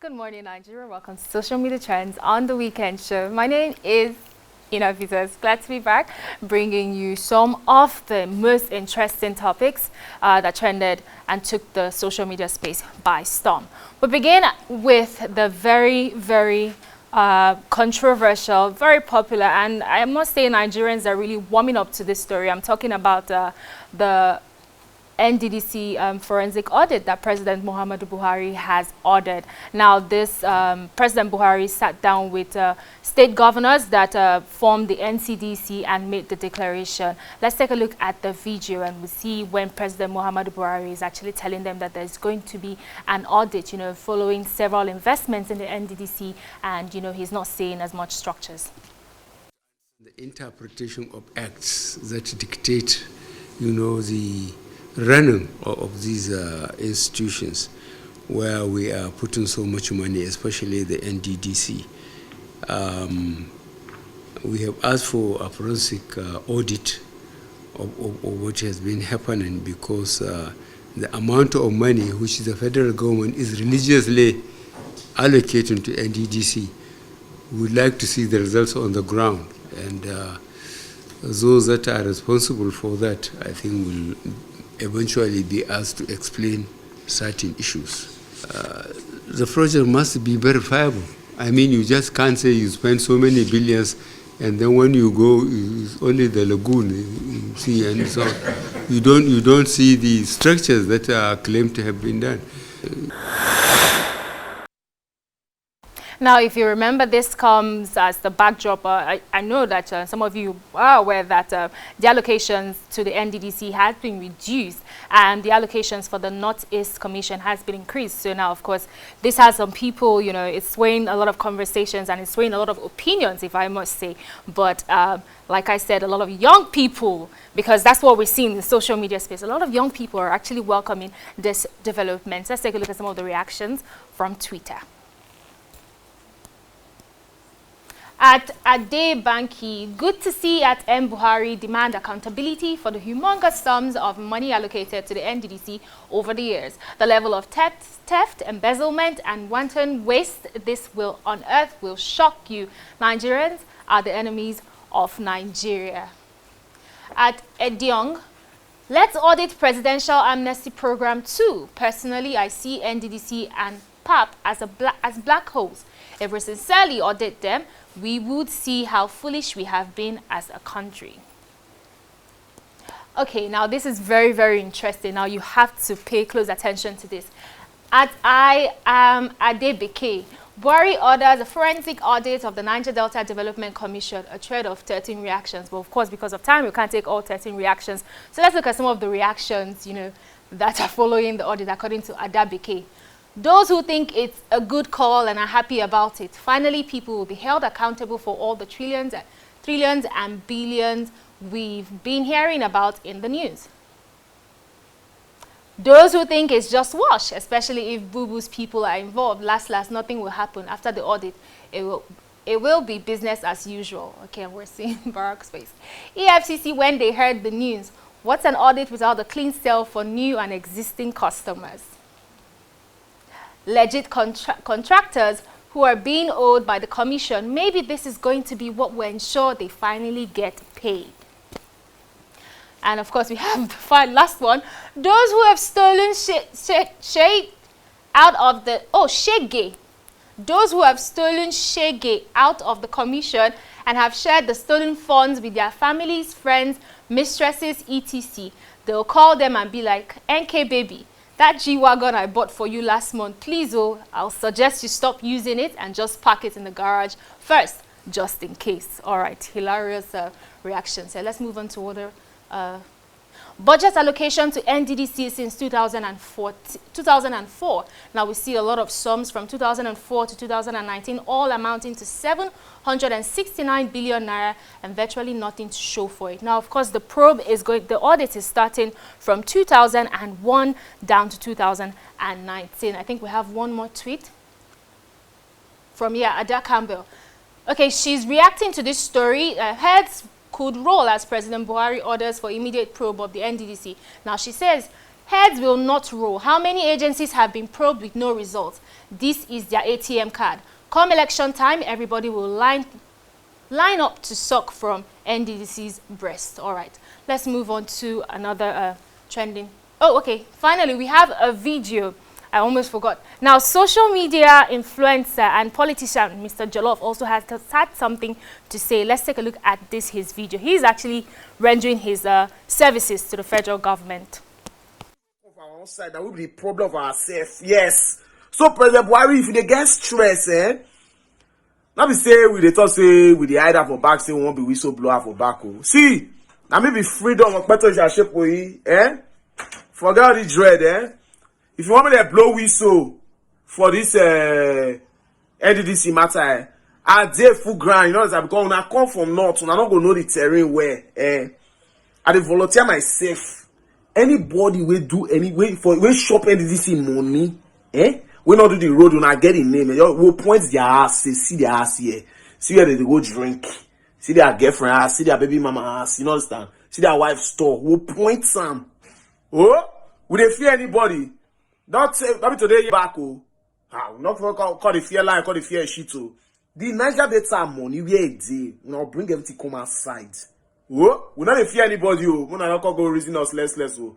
Good morning, Nigeria. Welcome to Social Media Trends on the Weekend Show. My name is Ina. Glad to be back, bringing you some of the most interesting topics that trended and took the social media space by storm. We begin with the very controversial, very popular, and I must say Nigerians are really warming up to this story. I'm talking about the Nddc forensic audit that President Muhammadu Buhari has ordered. Now, this President Buhari sat down with state governors that formed the NCDC and made the declaration. Let's take a look at the video and we'll see when President Muhammadu Buhari is actually telling them that there's going to be an audit, following several investments in the NDDC, and, he's not seeing as much structures. The interpretation of acts that dictate, the running of these institutions where we are putting so much money, especially the NDDC. We have asked for a forensic audit of what has been happening, because the amount of money which the federal government is religiously allocating to NDDC, we would like to see the results on the ground. And those that are responsible for that, I think, will eventually be asked to explain certain issues. The project must be verifiable. I mean, you just can't say you spend so many billions and then when you go, it's only the lagoon you see, and so you don't see the structures that are claimed to have been done. Now, if you remember, this comes as the backdrop. I know that some of you are aware that the allocations to the NDDC has been reduced and the allocations for the Northeast Commission has been increased. So now, of course, this has some people, it's swaying a lot of conversations and it's swaying a lot of opinions, if I must say. But like I said, a lot of young people, because that's what we're seeing in the social media space, a lot of young people are actually welcoming this development. Let's take a look at some of the reactions from Twitter. At Ade Banki, good to see at M. Buhari demand accountability for the humongous sums of money allocated to the NDDC over the years. The level of theft, embezzlement, and wanton waste this will unearth will shock you. Nigerians are the enemies of Nigeria. At Ediong, let's audit presidential amnesty program too. Personally, I see NDDC and PAP as black holes. If we sincerely audit them, we would see how foolish we have been as a country. Okay, now this is very interesting. Now you have to pay close attention to this. At I am Adebeke, Buhari orders a forensic audit of the Niger Delta Development Commission, a thread of 13 reactions. But of course, because of time, we can't take all 13 reactions. So let's look at some of the reactions, that are following the audit according to Adebeke. Those who think it's a good call and are happy about it. Finally, people will be held accountable for all the trillions and billions we've been hearing about in the news. Those who think it's just wash, especially if boo-boo's people are involved, last, nothing will happen. After the audit, it will be business as usual. Okay, we're seeing Barack's face. EFCC, when they heard the news, what's an audit without a clean sale for new and existing customers? Legit contractors who are being owed by the commission, maybe this is going to be what will ensure they finally get paid. And of course, we have the last one. Those who have stolen shege out of the those who have stolen shege out of the commission and have shared the stolen funds with their families, friends, mistresses, etc. They'll call them and be like, NK baby, that G-Wagon I bought for you last month, please, I'll suggest you stop using it and just park it in the garage first, just in case. All right, hilarious reaction. So let's move on to other budget allocation to NDDC since 2004. Now we see a lot of sums from 2004 to 2019, all amounting to 769 billion naira and virtually nothing to show for it. Now, of course, the audit is starting from 2001 down to 2019. I think we have one more tweet from Ada Campbell. Okay, she's reacting to this story. Heads could roll as President Buhari orders for immediate probe of the NDDC. Now she says, Heads will not roll. How many agencies have been probed with no results? This is their ATM card. Come election time, everybody will line up to suck from NDDC's breast. All right, let's move on to another trending. Oh, okay. Finally, we have a video. I almost forgot. Now, social media influencer and politician Mr. Jollof also has had something to say. Let's take a look at his video. He's actually rendering his services to the federal government. Of our own side, that will be the problem of ourselves. Yes. So, President Buhari, if they get stress, now we say we dey talk say we dey hide am for back, say we won't be whistleblower for back. See, now maybe freedom of better shape forget all the dread, If you want me to blow whistle for this NDDC matter, I dey full ground, you know, because when I come from north, and I don't go know the terrain where, I dey volunteer myself. Anybody will do any way for we shop NDDC money, we not do the road when I get in name. We'll point their ass, say, see their ass here, see where they go drink, see their girlfriend ass, see their baby mama ass, you know understand? See their wife's store. We'll point some. Oh, would they fear anybody? Don't say that today back. Oh, not for call the fear line, call the fear shit. Oh, the Niger data money where it day. Now bring everything come outside. Oh, we not fear anybody. Oh, we not go reason us less. Oh,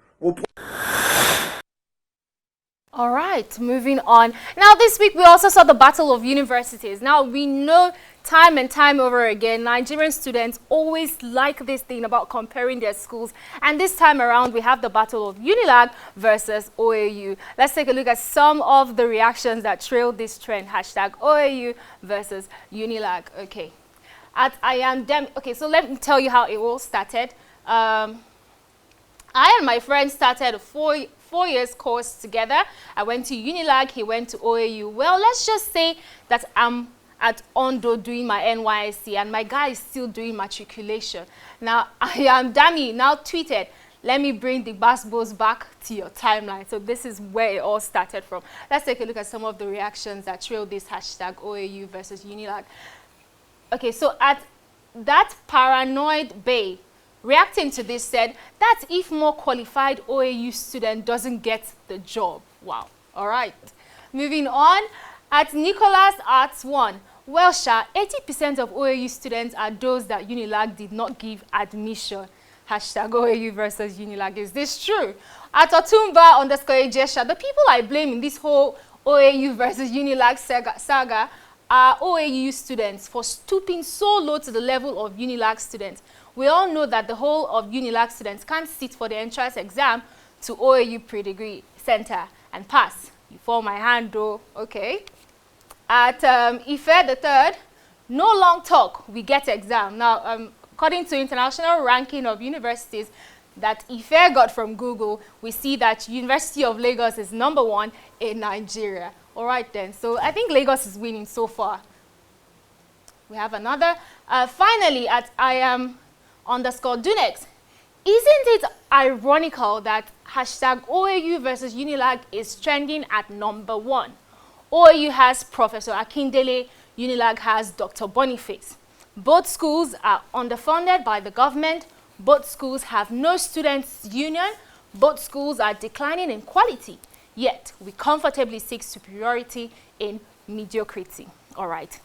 All right, moving on. Now, this week we also saw the battle of universities. Now, we know time and time over again, Nigerian students always like this thing about comparing their schools. And this time around, we have the battle of Unilag versus OAU. Let's take a look at some of the reactions that trailed this trend. Hashtag OAU versus Unilag. Okay. Okay, so let me tell you how it all started. I and my friend started a four years course together. I went to Unilag, he went to OAU. Well, let's just say that I'm at Ondo doing my NYSC and my guy is still doing matriculation. Now, Dami now tweeted, let me bring the basketballs back to your timeline. So this is where it all started from. Let's take a look at some of the reactions that trailed this hashtag OAU versus Unilag. Okay, so at that paranoid bay, reacting to this said, that's if more qualified OAU student doesn't get the job. Wow. All right. Moving on, at Nicholas Arts 1, well, 80% of OAU students are those that Unilag did not give admission. Hashtag OAU versus Unilag. Is this true? At Otumba_Ejesha, the people I blame in this whole OAU versus Unilag saga are OAU students for stooping so low to the level of Unilag students. We all know that the whole of Unilag students can't sit for the entrance exam to OAU pre-degree center and pass. You fall my hand though, okay. At Ife the third, no long talk, we get exam. Now, according to international ranking of universities that Ife got from Google, we see that University of Lagos is #1 in Nigeria. All right then, so I think Lagos is winning so far. We have another. Finally, at @IAM_Dunex, isn't it ironical that hashtag OAU versus Unilag is trending at #1? OAU has Professor Akindele, Unilag has Dr. Boniface. Both schools are underfunded by the government. Both schools have no students' union. Both schools are declining in quality. Yet, we comfortably seek superiority in mediocrity. All right.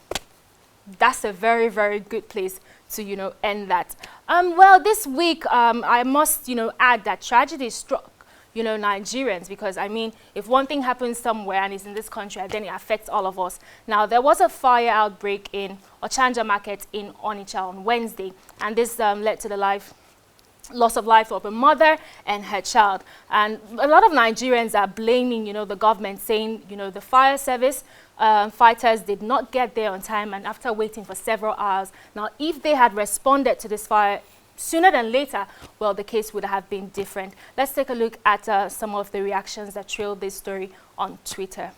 That's a very, very good place to, end that. Well, this week, I must, add that tragedy struck, Nigerians, because, I mean, if one thing happens somewhere and it's in this country, then it affects all of us. Now, there was a fire outbreak in Ochanja Market in Onitsha on Wednesday, and this led to the loss of life of a mother and her child. And a lot of Nigerians are blaming, the government, saying, the fire service fighters did not get there on time and after waiting for several hours. Now, if they had responded to this fire sooner than later, well, the case would have been different. Let's take a look at some of the reactions that trailed this story on Twitter.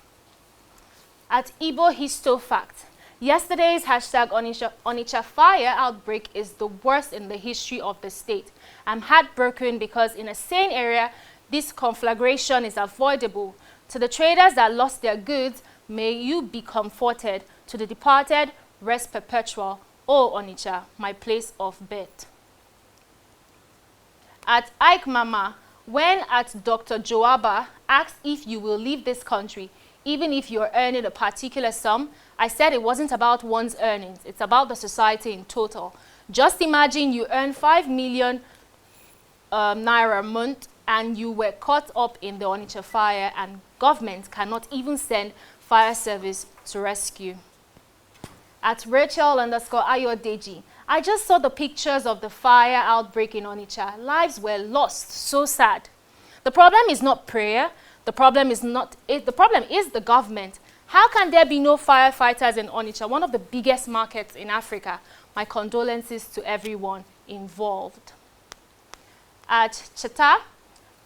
At Igbo Histo Fact, yesterday's hashtag Onitsha fire outbreak is the worst in the history of the state. I'm heartbroken because in a sane area, this conflagration is avoidable. To the traders that lost their goods, may you be comforted. To the departed, rest perpetual. O Onitsha, my place of birth. At Ike Mama, When at Dr. Joaba asked if you will leave this country, even if you're earning a particular sum, I said it wasn't about one's earnings, it's about the society in total. Just imagine you earn 5 million naira a month and you were caught up in the Onitsha fire and government cannot even send fire service to rescue. At Rachel_Ayodeji, I just saw the pictures of the fire outbreak in Onitsha. Lives were lost. So sad. The problem is not prayer. The problem is the government. How can there be no firefighters in Onitsha, one of the biggest markets in Africa? My condolences to everyone involved. At Chata,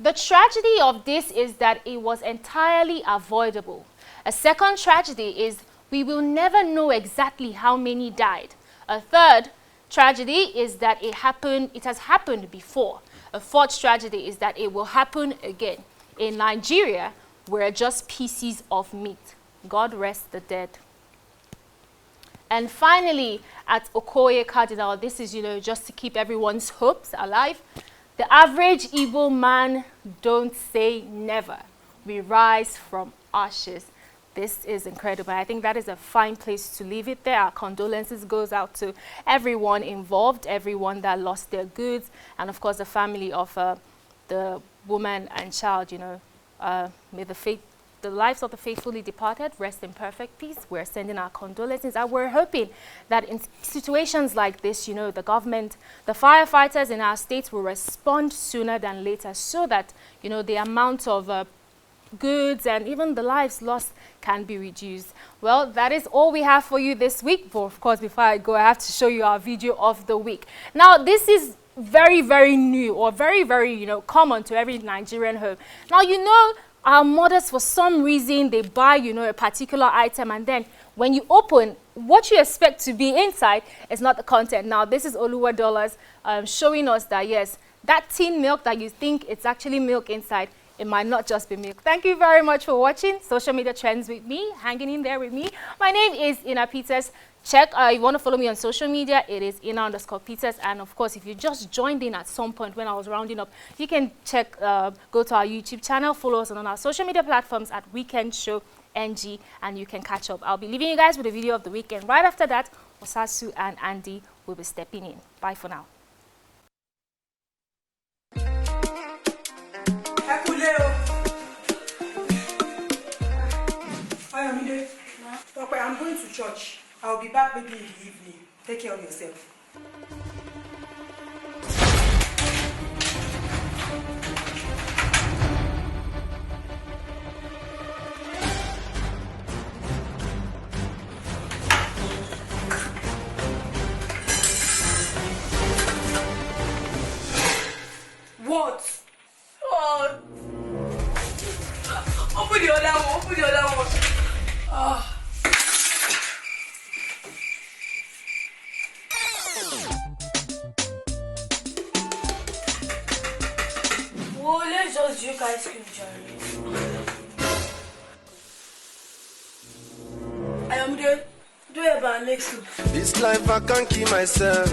the tragedy of this is that it was entirely avoidable. A second tragedy is we will never know exactly how many died. A third tragedy is that it has happened before. A fourth tragedy is that it will happen again. In Nigeria, we're just pieces of meat. God rest the dead. And finally, at Okoye Cardinal, this is, just to keep everyone's hopes alive. The average Igbo man don't say never. We rise from ashes. This is incredible. I think that is a fine place to leave it there. Our condolences goes out to everyone involved, everyone that lost their goods, and of course the family of the woman and child. May the lives of the faithfully departed rest in perfect peace. We're sending our condolences, and we're hoping that in situations like this, the government, the firefighters in our states will respond sooner than later, so that the amount of goods and even the lives lost can be reduced. Well, that is all we have for you this week. But of course, before I go, I have to show you our video of the week. Now, this is very, very new, or very, very, common to every Nigerian home. Now, our mothers, for some reason, they buy, a particular item, and then when you open, what you expect to be inside is not the content. Now, this is Oluwa Dollars showing us that, yes, that tin milk that you think it's actually milk inside, it might not just be milk. Thank you very much for watching Social Media Trends with me, hanging in there with me. My name is Ina Peters. Check, if you want to follow me on social media, it is Ina_Peters. And of course, if you just joined in at some point when I was rounding up, you can check, go to our YouTube channel, follow us on our social media platforms at Weekend Show NG, and you can catch up. I'll be leaving you guys with a video of the weekend. Right after that, Osasu and Andy will be stepping in. Bye for now. I'm going to church. I'll be back maybe in the evening. Take care of yourself. What? Oh. Open the other one. Open the other one. Oh. Well, let's just drink ice cream, Charlie. I am there. Do it by next week. This life I can't keep myself.